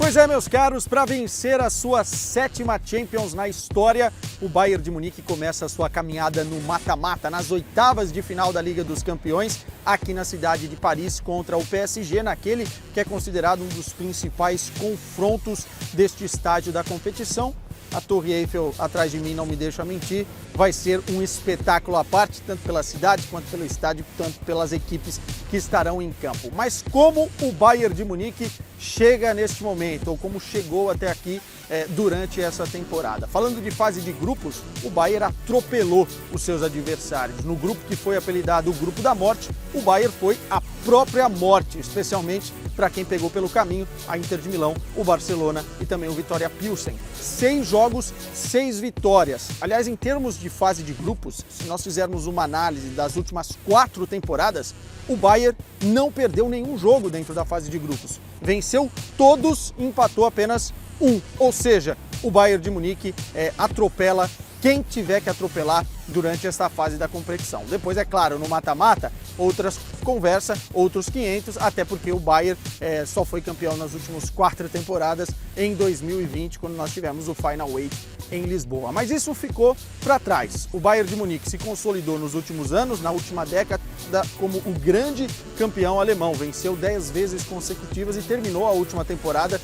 Pois é, meus caros, para vencer a sua 7ª Champions na história, o Bayern de Munique começa a sua caminhada no mata-mata, nas oitavas de final da Liga dos Campeões, aqui na cidade de Paris contra o PSG, naquele que é considerado um dos principais confrontos deste estádio da competição. A Torre Eiffel atrás de mim não me deixa mentir, vai ser um espetáculo à parte, tanto pela cidade quanto pelo estádio, tanto pelas equipes que estarão em campo. Mas como o Bayern de Munique chega neste momento, ou como chegou até aqui durante essa temporada? Falando de fase de grupos, o Bayern atropelou os seus adversários. No grupo que foi apelidado o Grupo da Morte, o Bayern foi a própria morte, especialmente para quem pegou pelo caminho a Inter de Milão, o Barcelona e também o Vitória Pilsen. 6 jogos, 6 vitórias. Aliás, em termos de fase de grupos, se nós fizermos uma análise das últimas 4 temporadas, o Bayern não perdeu nenhum jogo dentro da fase de grupos. Venceu todos e empatou apenas um. Ou seja, o Bayern de Munique atropela quem tiver que atropelar durante essa fase da competição. Depois, é claro, no mata-mata, outras conversa, outros 500, até porque o Bayern só foi campeão nas últimas 4 temporadas em 2020, quando nós tivemos o Final 8 em Lisboa. Mas isso ficou para trás. O Bayern de Munique se consolidou nos últimos anos, na última década, como o grande campeão alemão. Venceu 10 vezes consecutivas e terminou a última temporada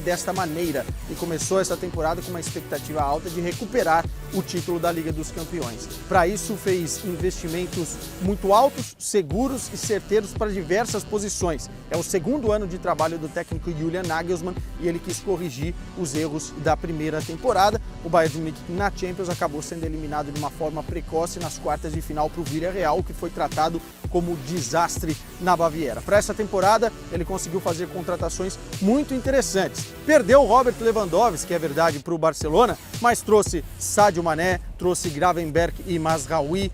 desta maneira. E começou essa temporada com uma expectativa alta de recuperar o título da Liga dos Campeões. Para isso, fez investimentos muito altos, seguros e certeiros para diversas posições. É o 2º ano de trabalho do técnico Julian Nagelsmann e ele quis corrigir os erros da primeira temporada. O Bayern de Munique na Champions acabou sendo eliminado de uma forma precoce nas quartas de final para o Villarreal, que foi tratado como desastre na Baviera. Para essa temporada, ele conseguiu fazer contratações muito interessantes. Perdeu o Robert Lewandowski, é verdade, para o Barcelona, mas trouxe Sadio Mané, trouxe Gravenberch e Mazraoui,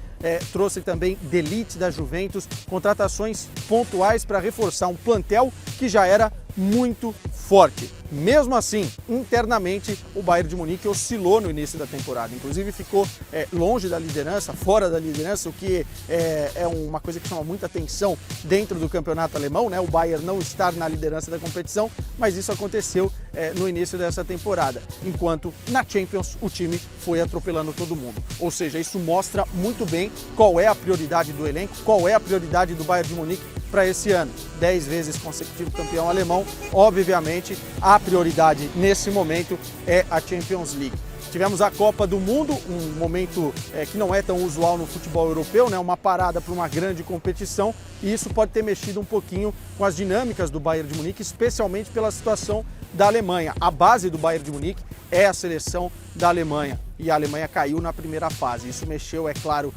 trouxe também De Ligt da Juventus, contratações pontuais para reforçar um plantel que já era muito forte. Mesmo assim, internamente, o Bayern de Munique oscilou no início da temporada. Inclusive ficou longe da liderança, fora da liderança, o que é uma coisa que chama muita atenção dentro do campeonato alemão, né? O Bayern não estar na liderança da competição, mas isso aconteceu no início dessa temporada. Enquanto na Champions o time foi atropelando todo mundo. Ou seja, isso mostra muito bem qual é a prioridade do elenco, qual é a prioridade do Bayern de Munique para esse ano. 10 vezes consecutivo campeão alemão, obviamente a prioridade nesse momento é a Champions League. Tivemos a Copa do Mundo, um momento que não é tão usual no futebol europeu, né? Uma parada para uma grande competição, e isso pode ter mexido um pouquinho com as dinâmicas do Bayern de Munique, especialmente pela situação da Alemanha. A base do Bayern de Munique é a seleção da Alemanha, e a Alemanha caiu na primeira fase. Isso mexeu, é claro,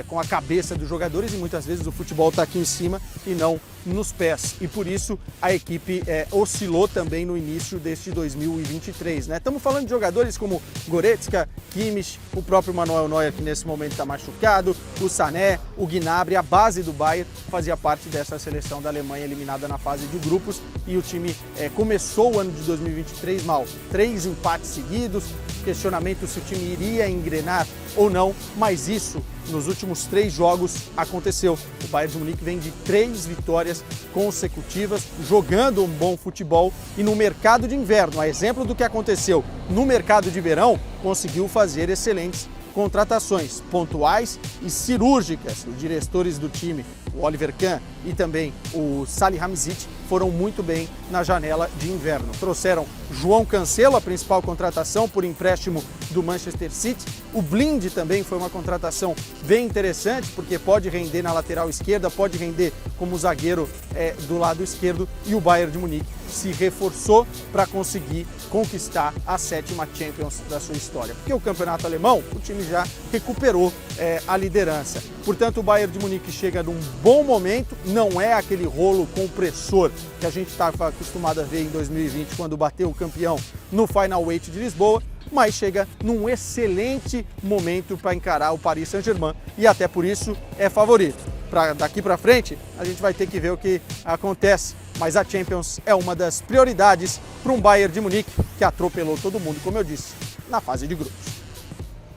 com a cabeça dos jogadores, e muitas vezes o futebol está aqui em cima e não nos pés. E por isso a equipe oscilou também no início deste 2023. Né? Estamos falando de jogadores como Goretzka, Kimmich, o próprio Manuel Neuer, que nesse momento está machucado, o Sané, o Gnabry. A base do Bayern fazia parte dessa seleção da Alemanha eliminada na fase de grupos, e o time começou o ano de 2023 mal. 3 empates seguidos, questionamento se o time iria engrenar ou não, mas isso nos últimos 3 jogos aconteceu. O Bayern de Munique vem de 3 vitórias consecutivas, jogando um bom futebol, e no mercado de inverno, a exemplo do que aconteceu no mercado de verão, conseguiu fazer excelentes contratações pontuais e cirúrgicas. Os diretores do time, o Oliver Kahn e também o Salihamidzic, foram muito bem na janela de inverno. Trouxeram João Cancelo, a principal contratação por empréstimo do Manchester City. O Blind também foi uma contratação bem interessante, porque pode render na lateral esquerda, pode render como zagueiro do lado esquerdo, e o Bayern de Munique se reforçou para conseguir conquistar a 7ª Champions da sua história. Porque o campeonato alemão, o time já recuperou a liderança. Portanto, o Bayern de Munique chega num bom momento, não é aquele rolo compressor que a gente estava acostumado a ver em 2020, quando bateu o campeão no Final 8 de Lisboa, mas chega num excelente momento para encarar o Paris Saint-Germain, e até por isso é favorito. Daqui para frente, a gente vai ter que ver o que acontece, mas a Champions é uma das prioridades para um Bayern de Munique que atropelou todo mundo, como eu disse, na fase de grupos.